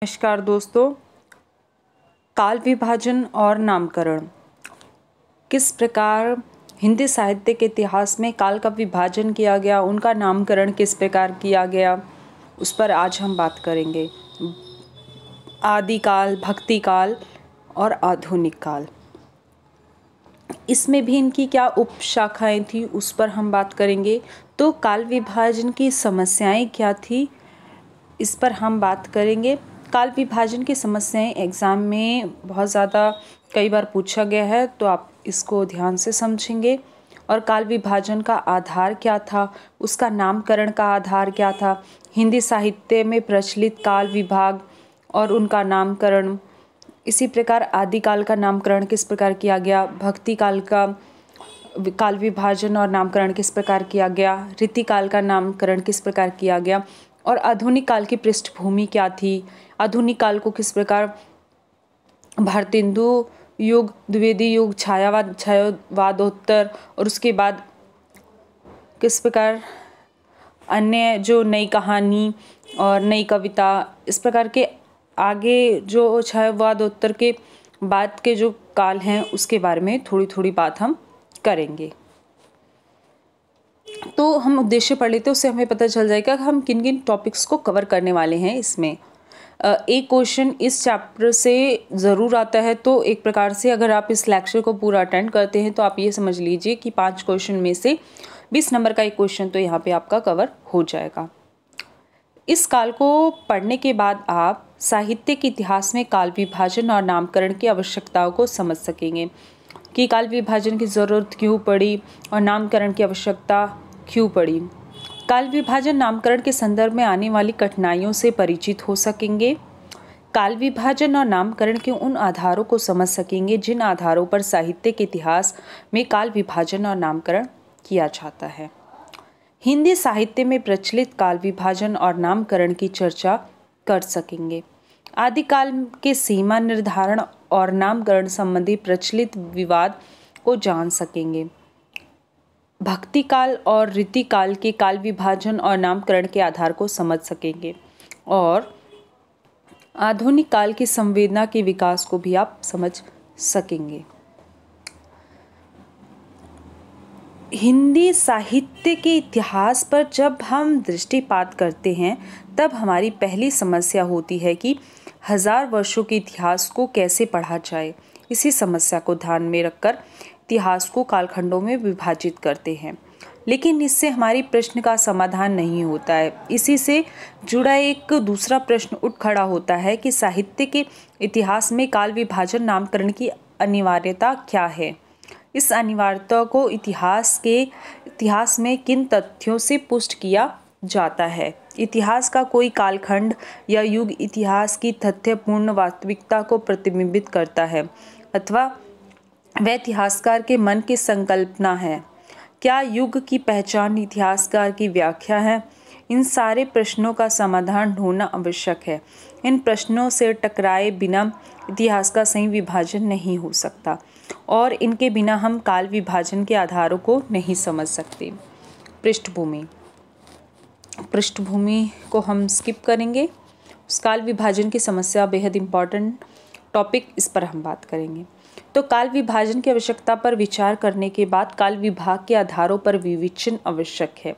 नमस्कार दोस्तों। काल विभाजन और नामकरण किस प्रकार हिंदी साहित्य के इतिहास में काल का विभाजन किया गया, उनका नामकरण किस प्रकार किया गया, उस पर आज हम बात करेंगे। आदिकाल, भक्ति काल और आधुनिक काल, इसमें भी इनकी क्या उपशाखाएं थी उस पर हम बात करेंगे। तो काल विभाजन की समस्याएं क्या थी, इस पर हम बात करेंगे। काल विभाजन की समस्याएं एग्ज़ाम में बहुत ज़्यादा कई बार पूछा गया है, तो आप इसको ध्यान से समझेंगे। और काल विभाजन का आधार क्या था, उसका नामकरण का आधार क्या था, हिंदी साहित्य में प्रचलित काल विभाग और उनका नामकरण। इसी प्रकार आदिकाल का नामकरण किस प्रकार किया गया, भक्ति काल का काल विभाजन और नामकरण किस प्रकार किया गया, रीतिकाल का नामकरण किस प्रकार किया गया, और आधुनिक काल की पृष्ठभूमि क्या थी। आधुनिक काल को किस प्रकार भारतेंदु युग, द्विवेदी युग, छायावादोत्तर, और उसके बाद किस प्रकार अन्य जो नई कहानी और नई कविता, इस प्रकार के आगे जो छायावादोत्तर के बाद के जो काल हैं उसके बारे में थोड़ी थोड़ी बात हम करेंगे। तो हम उद्देश्य पढ़ लेते हैं, उससे हमें पता चल जाएगा कि हम किन किन टॉपिक्स को कवर करने वाले हैं। इसमें एक क्वेश्चन इस चैप्टर से ज़रूर आता है, तो एक प्रकार से अगर आप इस लेक्चर को पूरा अटेंड करते हैं तो आप ये समझ लीजिए कि 5 क्वेश्चन में से 20 नंबर का एक क्वेश्चन तो यहाँ पे आपका कवर हो जाएगा। इस काल को पढ़ने के बाद आप साहित्य के इतिहास में काल विभाजन और नामकरण की आवश्यकताओं को समझ सकेंगे कि काल विभाजन की ज़रूरत क्यों पड़ी और नामकरण की आवश्यकता क्यों पड़ी। काल विभाजन नामकरण के संदर्भ में आने वाली कठिनाइयों से परिचित हो सकेंगे। काल विभाजन और नामकरण के उन आधारों को समझ सकेंगे जिन आधारों पर साहित्य के इतिहास में काल विभाजन और नामकरण किया जाता है। हिंदी साहित्य में प्रचलित काल विभाजन और नामकरण की चर्चा कर सकेंगे। आदिकाल के सीमा निर्धारण और नामकरण संबंधी प्रचलित विवाद को जान सकेंगे। भक्ति काल और रीतिकाल के काल विभाजन और नामकरण के आधार को समझ सकेंगे और आधुनिक काल की संवेदना के विकास को भी आप समझ सकेंगे। हिंदी साहित्य के इतिहास पर जब हम दृष्टिपात करते हैं तब हमारी पहली समस्या होती है कि 1000 वर्षों के इतिहास को कैसे पढ़ा जाए। इसी समस्या को ध्यान में रखकर इतिहास को कालखंडों में विभाजित करते हैं, लेकिन इससे हमारी प्रश्न का समाधान नहीं होता है। इसी से जुड़ा एक दूसरा प्रश्न उठ खड़ा होता है कि साहित्य के इतिहास में काल विभाजन नामकरण की अनिवार्यता क्या है। इस अनिवार्यता को इतिहास में किन तथ्यों से पुष्ट किया जाता है। इतिहास का कोई कालखंड या युग इतिहास की तथ्यपूर्ण वास्तविकता को प्रतिबिंबित करता है अथवा वह इतिहासकार के मन की संकल्पना है। क्या युग की पहचान इतिहासकार की व्याख्या है? इन सारे प्रश्नों का समाधान ढूंढना आवश्यक है। इन प्रश्नों से टकराए बिना इतिहास का सही विभाजन नहीं हो सकता और इनके बिना हम काल विभाजन के आधारों को नहीं समझ सकते। पृष्ठभूमि को हम स्किप करेंगे। उस काल विभाजन की समस्या बेहद इम्पॉर्टेंट टॉपिक, इस पर हम बात करेंगे। तो काल विभाजन की आवश्यकता पर विचार करने के बाद काल विभाग के आधारों पर विवेचन आवश्यक है।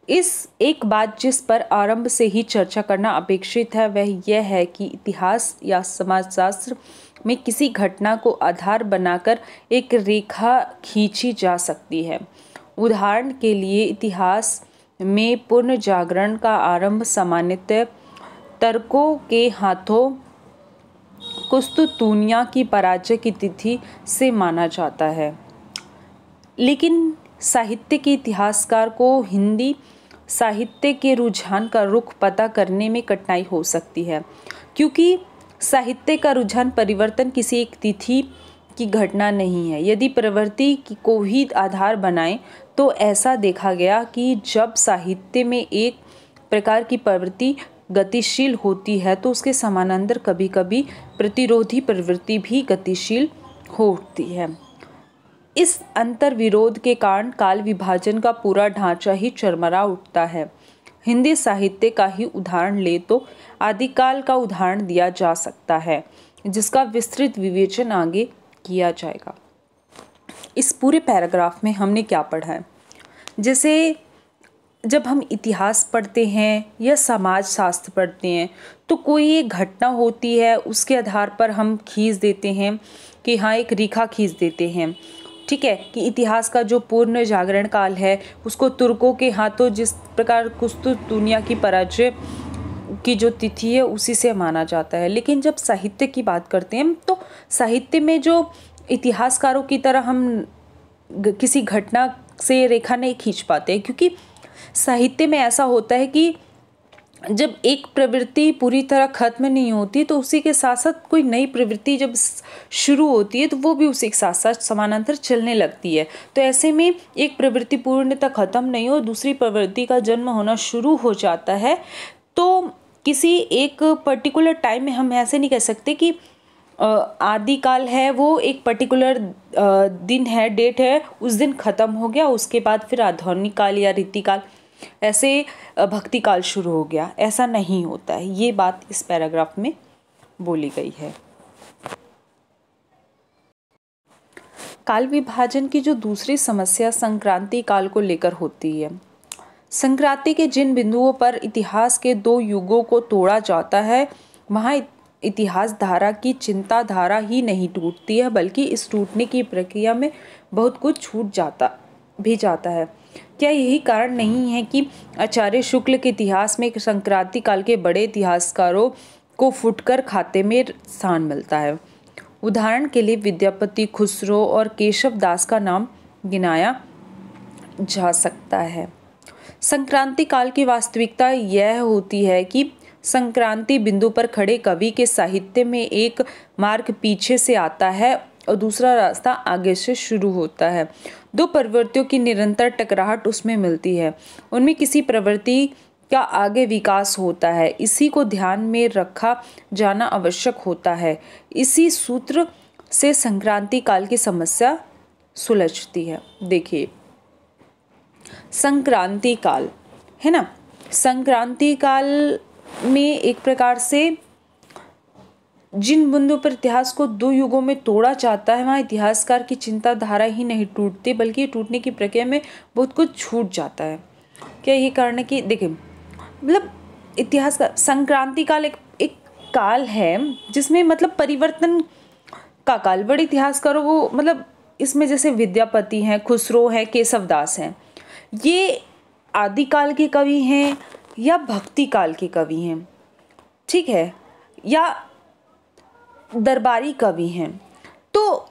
इस एक बात जिस पर आरंभ से ही चर्चा करना अपेक्षित है वह यह है कि इतिहास या समाजशास्त्र में किसी घटना को आधार बनाकर एक रेखा खींची जा सकती है। उदाहरण के लिए इतिहास में पुनर्जागरण का आरंभ सामान्यतः तुर्कों के हाथों कुस्तुतुनिया की पराजय की तिथि से माना जाता है, लेकिन साहित्य के इतिहासकार को हिंदी साहित्य के रुझान का रुख पता करने में कठिनाई हो सकती है, क्योंकि साहित्य का रुझान परिवर्तन किसी एक तिथि की घटना नहीं है। यदि प्रवृत्ति को ही आधार बनाएं तो ऐसा देखा गया कि जब साहित्य में एक प्रकार की प्रवृत्ति गतिशील होती है तो उसके समानांतर कभी कभी प्रतिरोधी प्रवृत्ति भी गतिशील होती है। इस अंतर विरोध के कारण काल विभाजन का पूरा ढांचा ही चरमरा उठता है। हिंदी साहित्य का ही उदाहरण ले तो आदिकाल का उदाहरण दिया जा सकता है, जिसका विस्तृत विवेचन आगे किया जाएगा। इस पूरे पैराग्राफ में हमने क्या पढ़ा है? जैसे जब हम इतिहास पढ़ते हैं या समाज शास्त्र पढ़ते हैं तो कोई एक घटना होती है, उसके आधार पर हम खींच देते हैं कि हाँ, एक रेखा खींच देते हैं, ठीक है, कि इतिहास का जो पूर्ण जागरण काल है उसको तुर्कों के हाथों जिस प्रकार कुस्तुनतुनिया की पराजय की जो तिथि है उसी से माना जाता है। लेकिन जब साहित्य की बात करते हैं तो साहित्य में जो इतिहासकारों की तरह हम किसी घटना से रेखा नहीं खींच पाते, क्योंकि साहित्य में ऐसा होता है कि जब एक प्रवृत्ति पूरी तरह खत्म नहीं होती तो उसी के साथ साथ कोई नई प्रवृत्ति जब शुरू होती है तो वो भी उसी के साथ साथ समानांतर चलने लगती है। तो ऐसे में एक प्रवृत्ति पूर्णतः खत्म नहीं हो, दूसरी प्रवृत्ति का जन्म होना शुरू हो जाता है। तो किसी एक पर्टिकुलर टाइम में हम ऐसे नहीं कह सकते कि आदिकाल है वो एक पर्टिकुलर दिन है, डेट है, उस दिन खत्म हो गया, उसके बाद फिर आधुनिक काल या रीतिकाल ऐसे भक्ति काल शुरू हो गया। ऐसा नहीं होता है, ये बात इस पैराग्राफ में बोली गई है। काल विभाजन की जो दूसरी समस्या संक्रांति काल को लेकर होती है। संक्रांति के जिन बिंदुओं पर इतिहास के दो युगों को तोड़ा जाता है वहाँ इतिहास धारा की चिंता धारा ही नहीं टूटती है, बल्कि इस टूटने की प्रक्रिया में बहुत कुछ छूट जाता है। क्या यही कारण नहीं है कि आचार्य शुक्ल के इतिहास में संक्रांति काल के बड़े इतिहासकारों को फुटकर खाते में स्थान मिलता है? उदाहरण के लिए विद्यापति, खुसरो और केशव दास का नाम गिनाया जा सकता है। संक्रांति काल की वास्तविकता यह होती है कि संक्रांति बिंदु पर खड़े कवि के साहित्य में एक मार्ग पीछे से आता है और दूसरा रास्ता आगे से शुरू होता है। दो प्रवृत्तियों की निरंतर टकराहट उसमें मिलती है, उनमें किसी प्रवृत्ति का आगे विकास होता है। इसी को ध्यान में रखा जाना आवश्यक होता है। इसी सूत्र से संक्रांति काल की समस्या सुलझती है। देखिए, संक्रांति काल है ना, संक्रांति काल में एक प्रकार से जिन बिंदु पर इतिहास को दो युगों में तोड़ा जाता है वहाँ इतिहासकार की चिंताधारा ही नहीं टूटती, बल्कि टूटने की प्रक्रिया में बहुत कुछ छूट जाता है। क्या ये कारण है कि देखिए, मतलब इतिहास का संक्रांति काल एक काल है जिसमें मतलब परिवर्तन का काल। बड़े इतिहासकारों को मतलब इसमें जैसे विद्यापति हैं, खुसरो हैं, केशव दास हैं, ये आदिकाल के कवि हैं या भक्ति काल के कवि हैं, ठीक है, या दरबारी कवि हैं। तो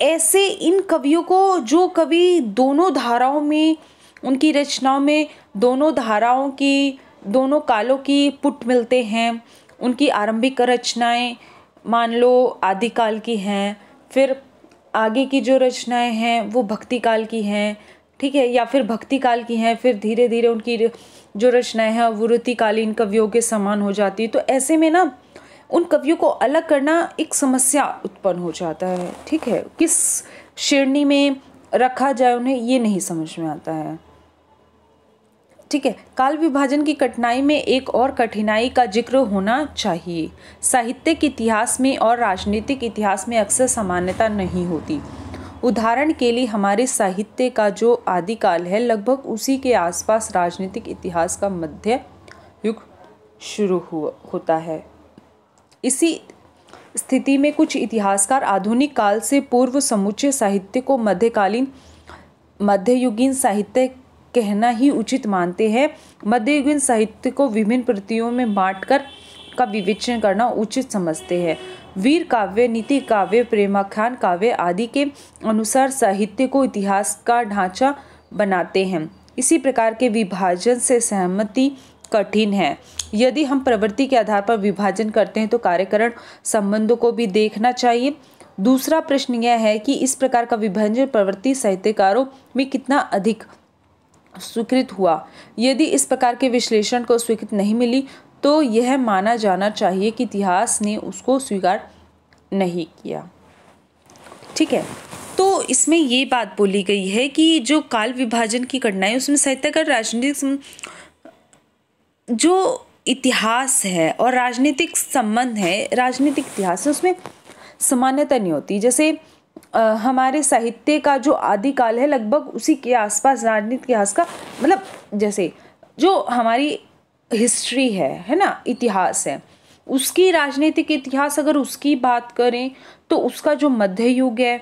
ऐसे इन कवियों को, जो कवि दोनों धाराओं में, उनकी रचनाओं में दोनों धाराओं की, दोनों कालों की पुट मिलते हैं, उनकी आरंभिक रचनाएं मान लो आदिकाल की हैं, फिर आगे की जो रचनाएं हैं वो भक्ति काल की हैं, ठीक है, या फिर भक्ति काल की हैं, फिर धीरे धीरे उनकी जो रचनाएं हैं वो रीतिकालीन कवियों के समान हो जाती है। तो ऐसे में ना उन कवियों को अलग करना एक समस्या उत्पन्न हो जाता है, ठीक है, किस श्रेणी में रखा जाए उन्हें ये नहीं समझ में आता है, ठीक है। काल विभाजन की कठिनाई में एक और कठिनाई का जिक्र होना चाहिए। साहित्यिक इतिहास में और राजनीतिक इतिहास में अक्सर समानता नहीं होती। उदाहरण के लिए हमारे साहित्य का जो आदिकाल है लगभग उसी के आसपास राजनीतिक इतिहास का मध्य युग शुरू होता है। इसी स्थिति में कुछ इतिहासकार आधुनिक काल से पूर्व समूचे साहित्य को मध्यकालीन मध्ययुगीन साहित्य कहना ही उचित मानते हैं। मध्ययुगीन साहित्य को विभिन्न प्रतियों में बांटकर का विवेचन करना उचित समझते हैं। वीर काव्य, नीति काव्य, प्रेमाख्यान काव्य आदि के अनुसार साहित्य को इतिहास का ढांचा बनाते हैं। इसी प्रकार के विभाजन से सहमति कठिन है। यदि हम प्रवृत्ति के आधार पर विभाजन करते हैं तो कार्यकरण संबंधों को भी देखना चाहिए। दूसरा प्रश्न यह है कि इस प्रकार का विभाजन प्रवृत्ति साहित्यकारों में कितना अधिक स्वीकृत हुआ। यदि इस प्रकार के विश्लेषण को स्वीकृति नहीं मिली तो यह माना जाना चाहिए कि इतिहास ने उसको स्वीकार नहीं किया, ठीक है। तो इसमें ये बात बोली गई है कि जो काल विभाजन की कठिनाई उसमें साहित्यकार राजनीतिक जो इतिहास है और राजनीतिक संबंध है, राजनीतिक इतिहास है, उसमें समानता नहीं होती। जैसे हमारे साहित्य का जो आदिकाल है लगभग उसी के आसपास राजनीतिक इतिहास का, मतलब जैसे जो हमारी हिस्ट्री है ना, इतिहास है, उसकी राजनीतिक इतिहास अगर उसकी बात करें तो उसका जो मध्य युग है,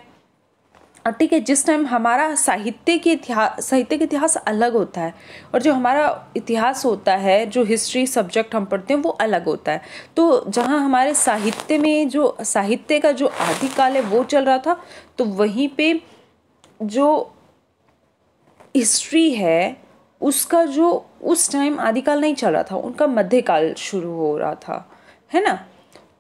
ठीक है, जिस टाइम हमारा साहित्य के इतिहास अलग होता है और जो हमारा इतिहास होता है, जो हिस्ट्री सब्जेक्ट हम पढ़ते हैं वो अलग होता है। तो जहाँ हमारे साहित्य में जो साहित्य का जो आदिकाल है वो चल रहा था, तो वहीं पे जो हिस्ट्री है उसका जो उस टाइम आदिकाल नहीं चल रहा था, उनका मध्यकाल शुरू हो रहा था, है ना।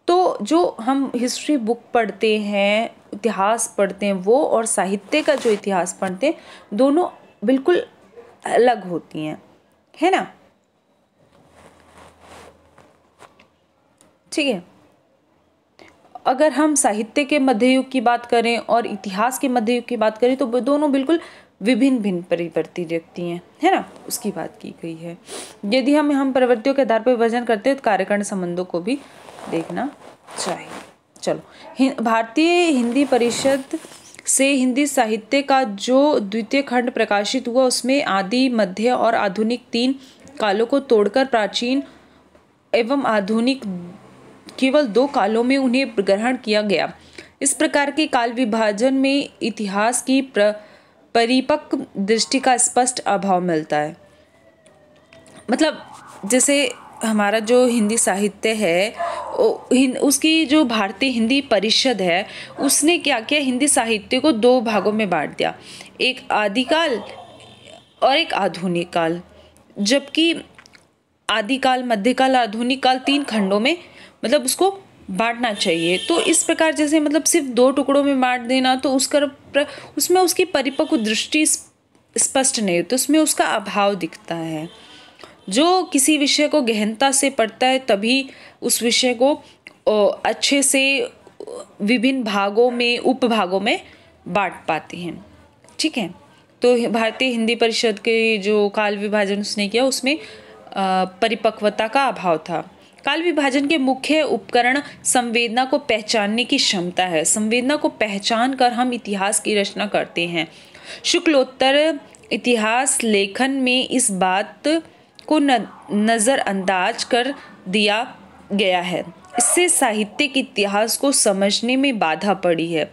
तो जो हम हिस्ट्री बुक पढ़ते हैं, इतिहास पढ़ते हैं, वो और साहित्य का जो इतिहास पढ़ते हैं, दोनों बिल्कुल अलग होती हैं, है ना। ठीक है, अगर हम साहित्य के मध्ययुग की बात करें और इतिहास के मध्ययुग की बात करें तो दोनों बिल्कुल विभिन्न परिवर्ती व्यक्ति हैं, है ना, उसकी बात की गई है। यदि हम प्रवृत्तियों के आधार पर विभाजन करते हैं तो कार्यकारण संबंधों को भी देखना चाहिए। चलो, भारतीय हिंदी परिषद से हिंदी साहित्य का जो द्वितीय खंड प्रकाशित हुआ उसमें आदि, मध्य और आधुनिक 3 कालों को तोड़कर प्राचीन एवं आधुनिक केवल 2 कालों में उन्हें ग्रहण किया गया। इस प्रकार के काल विभाजन में इतिहास की परिपक्व दृष्टि का स्पष्ट अभाव मिलता है। मतलब जैसे हमारा जो हिंदी साहित्य है, उसकी जो भारतीय हिंदी परिषद है उसने क्या किया, हिंदी साहित्य को 2 भागों में बांट दिया, एक आदिकाल और एक आधुनिक काल। जबकि आदिकाल, मध्यकाल, आधुनिक काल 3 खंडों में मतलब उसको बांटना चाहिए। तो इस प्रकार जैसे मतलब सिर्फ 2 टुकड़ों में बांट देना तो उसमें उसकी परिपक्व दृष्टि स्पष्ट नहीं होती, उसमें उसका अभाव दिखता है। जो किसी विषय को गहनता से पढ़ता है तभी उस विषय को अच्छे से विभिन्न भागों में, उपभागों में बांट पाते हैं। ठीक है, तो भारतीय हिंदी परिषद के जो काल विभाजन उसने किया उसमें परिपक्वता का अभाव था। काल विभाजन के मुख्य उपकरण संवेदना को पहचानने की क्षमता है। संवेदना को पहचान कर हम इतिहास की रचना करते हैं। शुक्लोत्तर इतिहास लेखन में इस बात को नज़रअंदाज कर दिया गया है। इससे साहित्यिक इतिहास को समझने में बाधा पड़ी है।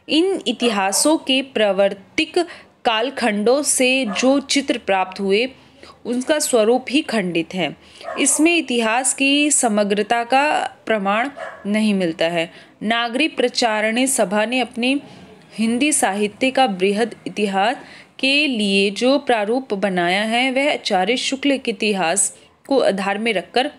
इन इतिहासों के प्रवर्तिक कालखंडों से जो चित्र प्राप्त हुए उनका स्वरूप ही खंडित है। इसमें इतिहास की समग्रता का प्रमाण नहीं मिलता है। नागरिक प्रचारणी सभा ने अपने हिंदी साहित्य का बृहद इतिहास के लिए जो प्रारूप बनाया है वह आचार्य शुक्ल के इतिहास को आधार में रखकर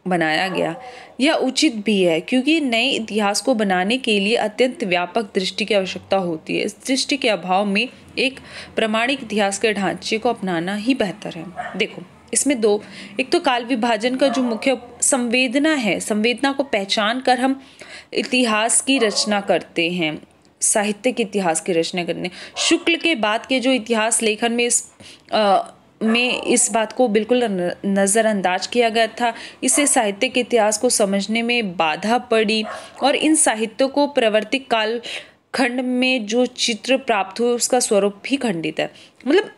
बनाया गया। यह उचित भी है क्योंकि नए इतिहास को बनाने के लिए अत्यंत व्यापक दृष्टि की आवश्यकता होती है। इस दृष्टि के अभाव में एक प्रामाणिक इतिहास के ढांचे को अपनाना ही बेहतर है। देखो, इसमें 2, एक तो काल विभाजन का जो मुख्य संवेदना है, संवेदना को पहचान कर हम इतिहास की रचना करते हैं, साहित्य के इतिहास की रचना करने। शुक्ल के बाद के जो इतिहास लेखन में इस बात को बिल्कुल नज़रअंदाज किया गया था। इससे साहित्य के इतिहास को समझने में बाधा पड़ी और इन साहित्यों को प्रवर्तिक काल खंड में जो चित्र प्राप्त हुए उसका स्वरूप भी खंडित है। मतलब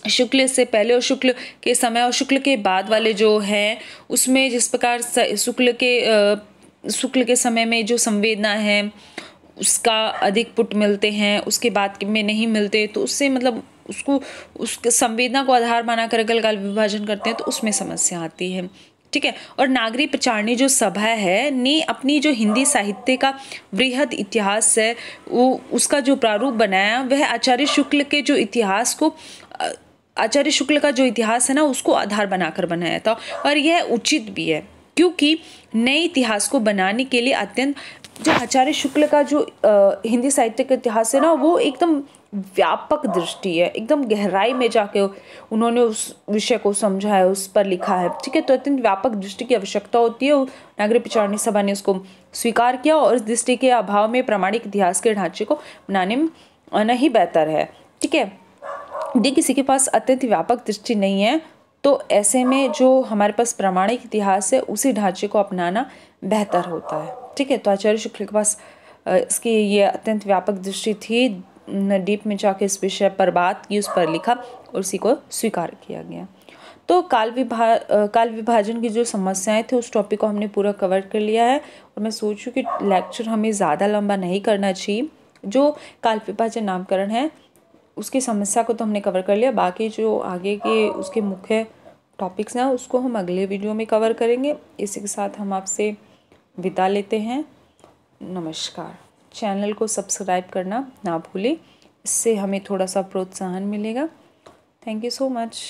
शुक्ल से पहले और शुक्ल के समय और शुक्ल के बाद वाले जो हैं उसमें जिस प्रकार शुक्ल के समय में जो संवेदना है उसका अधिक पुट मिलते हैं, उसके बाद में नहीं मिलते, तो उससे मतलब उसके संवेदना को आधार बना कर अगर काल विभाजन करते हैं तो उसमें समस्या आती है। ठीक है, और नागरिक प्रचारणी जो सभा है ने अपनी जो हिंदी साहित्य का बृहद इतिहास है वो उसका जो प्रारूप बनाया वह आचार्य शुक्ल के जो इतिहास को आचार्य शुक्ल का जो इतिहास है ना उसको आधार बनाकर बनाया था। और यह उचित भी है क्योंकि नए इतिहास को बनाने के लिए अत्यंत जो आचार्य शुक्ल का जो हिंदी साहित्य का इतिहास है ना वो एकदम व्यापक दृष्टि है, एकदम गहराई में जाके उन्होंने उस विषय को समझा है, उस पर लिखा है। ठीक है, तो अत्यंत व्यापक दृष्टि की आवश्यकता होती है। नागरिक प्रचारणी सभा ने उसको स्वीकार किया और इस दृष्टि के अभाव में प्रामाणिक इतिहास के ढांचे को बनाने में आना ही बेहतर है। ठीक है, यदि किसी के पास अत्यंत व्यापक दृष्टि नहीं है तो ऐसे में जो हमारे पास प्रामाणिक इतिहास है उसी ढांचे को अपनाना बेहतर होता है। ठीक है, तो आचार्य शुक्ल के पास इसकी ये अत्यंत व्यापक दृष्टि थी, डीप में जाके इस विषय पर बात की, उस पर लिखा और उसी को स्वीकार किया गया। तो काल विभाजन की जो समस्याएं थे उस टॉपिक को हमने पूरा कवर कर लिया है और मैं सोचूं कि लेक्चर हमें ज़्यादा लंबा नहीं करना चाहिए। जो काल विभाजन नामकरण है उसकी समस्या को तो हमने कवर कर लिया, बाकी जो आगे के उसके मुख्य टॉपिक्स हैं उसको हम अगले वीडियो में कवर करेंगे। इसी के साथ हम आपसे विदा लेते हैं। नमस्कार। चैनल को सब्सक्राइब करना ना भूलें, इससे हमें थोड़ा सा प्रोत्साहन मिलेगा। Thank you so much.